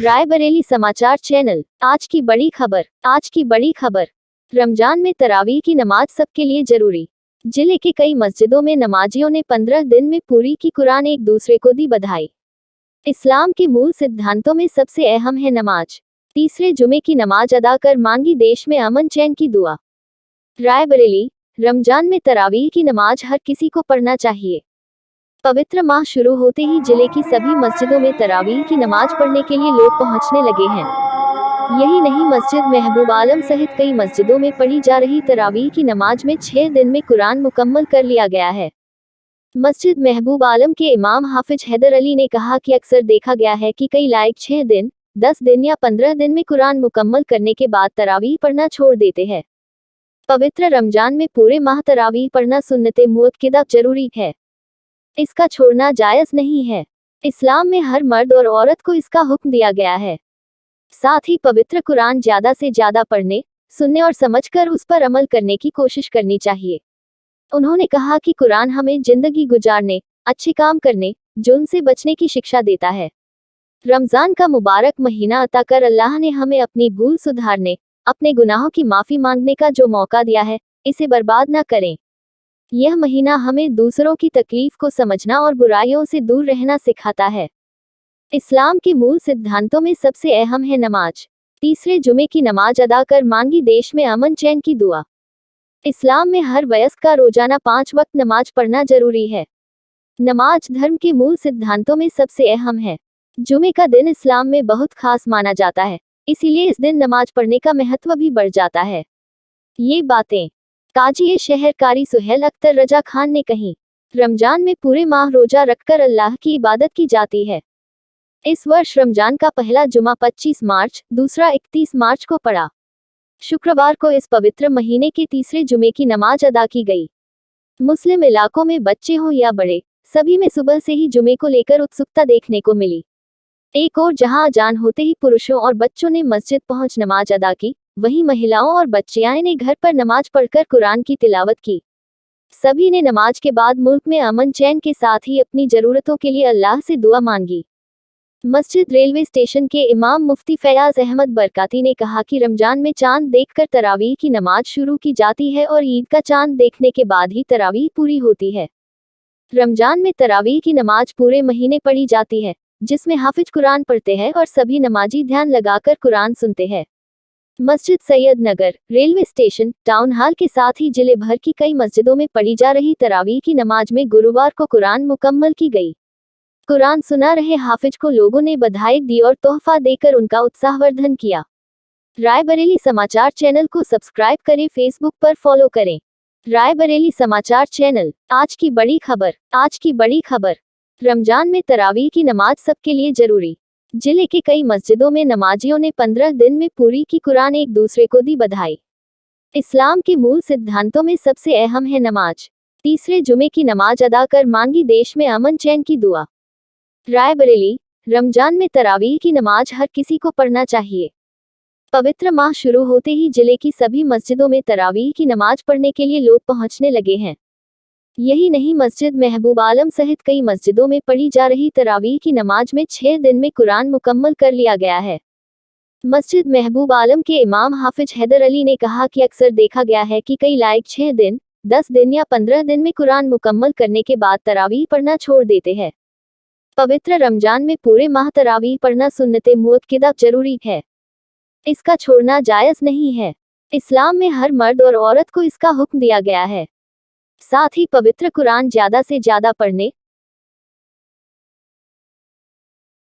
रायबरेली समाचार चैनल। आज की बड़ी खबर। रमजान में तरावीह की नमाज सबके लिए जरूरी। जिले के कई मस्जिदों में नमाजियों ने 15 दिन में पूरी की कुरान, एक दूसरे को दी बधाई। इस्लाम के मूल सिद्धांतों में सबसे अहम है नमाज। तीसरे जुमे की नमाज अदा कर मांगी देश में अमन चैन की दुआ। रायबरेली। रमजान में तरावीह की नमाज हर किसी को पढ़ना चाहिए। पवित्र माह शुरू होते ही जिले की सभी मस्जिदों में तरावीह की नमाज पढ़ने के लिए लोग पहुंचने लगे हैं। यही नहीं, मस्जिद महबूब आलम सहित कई मस्जिदों में पढ़ी जा रही तरावीह की नमाज में 6 दिन में कुरान मुकम्मल कर लिया गया है। मस्जिद महबूब आलम के इमाम हाफिज हैदर अली ने कहा कि अक्सर देखा गया है कि कई लायक 6 दिन, 10 दिन या 15 दिन में कुरान मुकम्मल करने के बाद तरावीह पढ़ना छोड़ देते हैं। पवित्र रमजान में पूरे माह तरावीह पढ़ना सुन्नते मुअक्किदा जरूरी है। इसका छोड़ना जायज नहीं है। इस्लाम में हर मर्द और औरत को इसका हुक्म दिया गया है। साथ ही पवित्र कुरान ज्यादा से ज्यादा पढ़ने, सुनने और समझकर उस पर अमल करने की कोशिश करनी चाहिए। उन्होंने कहा कि कुरान हमें जिंदगी गुजारने, अच्छे काम करने, जुल्म से बचने की शिक्षा देता है। रमजान का मुबारक महीना अता कर अल्लाह ने हमें अपनी भूल सुधारने, अपने गुनाहों की माफी मांगने का जो मौका दिया है, इसे बर्बाद न करें। यह महीना हमें दूसरों की तकलीफ को समझना और बुराइयों से दूर रहना सिखाता है। इस्लाम के मूल सिद्धांतों में सबसे अहम है नमाज। तीसरे जुमे की नमाज अदा कर मांगी देश में अमन चैन की दुआ। इस्लाम में हर वयस्क का रोजाना 5 वक्त नमाज पढ़ना जरूरी है। नमाज धर्म के मूल सिद्धांतों में सबसे अहम है। जुमे का दिन इस्लाम में बहुत खास माना जाता है, इसीलिए इस दिन नमाज पढ़ने का महत्व भी बढ़ जाता है। ये बातें काजी शहर कारी सुहेल अख्तर रजा खान ने कही। रमजान में पूरे माह रोजा रखकर अल्लाह की इबादत की जाती है। इस वर्ष रमजान का पहला जुमा 25 मार्च, दूसरा 31 मार्च को पड़ा। शुक्रवार को इस पवित्र महीने के तीसरे जुमे की नमाज अदा की गई। मुस्लिम इलाकों में बच्चे हों या बड़े, सभी में सुबह से ही जुमे को लेकर उत्सुकता देखने को मिली। एक और जहां अजान होते ही पुरुषों और बच्चों ने मस्जिद पहुंच नमाज अदा की, वहीं महिलाओं और बच्चियां ने घर पर नमाज पढ़कर कुरान की तिलावत की। सभी ने नमाज के बाद मुल्क में अमन चैन के साथ ही अपनी जरूरतों के लिए अल्लाह से दुआ मांगी। मस्जिद रेलवे स्टेशन के इमाम मुफ्ती फयाज अहमद बरकाती ने कहा कि रमजान में चांद देखकर तरावीह की नमाज शुरू की जाती है और ईद का चांद देखने के बाद ही तरावीह पूरी होती है। रमजान में तरावीह की नमाज पूरे महीने पढ़ी जाती है, जिसमें हाफिज कुरान पढ़ते हैं और सभी नमाजी ध्यान लगाकर कुरान सुनते हैं। मस्जिद सैयद नगर, रेलवे स्टेशन, टाउन हॉल के साथ ही जिले भर की कई मस्जिदों में पढ़ी जा रही तरावीह की नमाज में गुरुवार को कुरान मुकम्मल की गई। कुरान सुना रहे हाफिज को लोगों ने बधाई दी और तोहफा देकर उनका उत्साहवर्धन किया। रायबरेली समाचार चैनल को सब्सक्राइब करें, फेसबुक पर फॉलो करें। रायबरेली समाचार चैनल। आज की बड़ी खबर। रमजान में तरावीह की नमाज सबके लिए जरूरी। जिले के कई मस्जिदों में नमाजियों ने 15 दिन में पूरी की कुरान, एक दूसरे को दी बधाई। इस्लाम के मूल सिद्धांतों में सबसे अहम है नमाज। तीसरे जुमे की नमाज अदा कर मांगी देश में अमन चैन की दुआ। रायबरेली। रमजान में तरावीह की नमाज हर किसी को पढ़ना चाहिए। पवित्र माह शुरू होते ही जिले की सभी मस्जिदों में तरावीह की नमाज पढ़ने के लिए लोग पहुंचने लगे हैं। यही नहीं, मस्जिद महबूब आलम सहित कई मस्जिदों में पढ़ी जा रही तरावीह की नमाज में 6 दिन में कुरान मुकम्मल कर लिया गया है। मस्जिद महबूब आलम के इमाम हाफिज हैदर अली ने कहा कि अक्सर देखा गया है कि कई लायक 6 दिन, 10 दिन या 15 दिन में कुरान मुकम्मल करने के बाद तरावीह पढ़ना छोड़ देते हैं। पवित्र रमजान में पूरे माह तरावीह पढ़ना सुन्नते मुअक्किदा जरूरी है। इसका छोड़ना जायज नहीं है। इस्लाम में हर मर्द और औरत को इसका हुक्म दिया गया है। साथ ही पवित्र कुरान ज्यादा से ज्यादा पढ़ने,